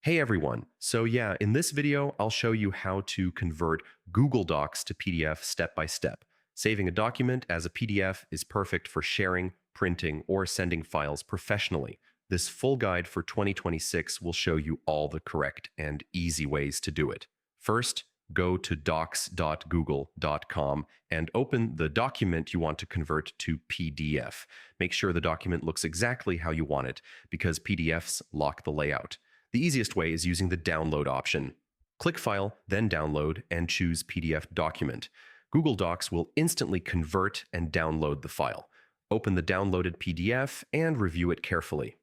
Hey everyone. So yeah, in this video, I'll show you how to convert Google Docs to PDF step by step. Saving a document as a PDF is perfect for sharing, printing, or sending files professionally. This full guide for 2026 will show you all the correct and easy ways to do it. First, go to docs.google.com and open the document you want to convert to PDF. Make sure the document looks exactly how you want it, because PDFs lock the layout. The easiest way is using the download option. Click File, then Download, and choose PDF Document. Google Docs will instantly convert and download the file. Open the downloaded PDF and review it carefully.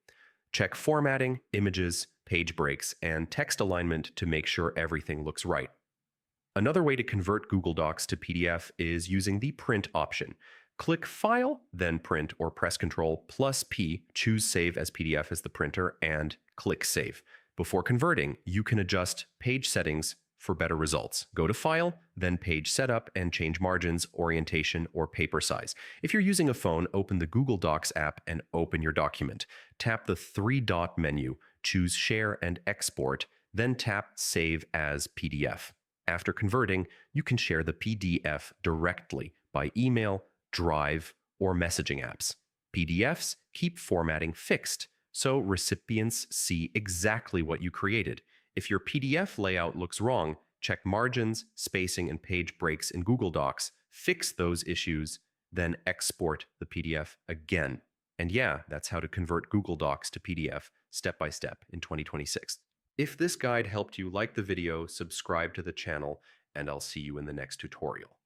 Check formatting, images, page breaks, and text alignment to make sure everything looks right. Another way to convert Google Docs to PDF is using the Print option. Click File, then Print, or press Ctrl+P, choose Save as PDF as the printer, and click Save. Before converting, you can adjust page settings for better results. Go to File, then Page Setup, and change margins, orientation, or paper size. If you're using a phone, open the Google Docs app and open your document. Tap the three-dot menu, choose Share and Export, then tap Save as PDF. After converting, you can share the PDF directly by email, Drive, or messaging apps. PDFs keep formatting fixed, so recipients see exactly what you created. If your PDF layout looks wrong, check margins, spacing, and page breaks in Google Docs, fix those issues, then export the PDF again. And yeah, that's how to convert Google Docs to PDF step by step in 2026. If this guide helped you, like the video, subscribe to the channel, and I'll see you in the next tutorial.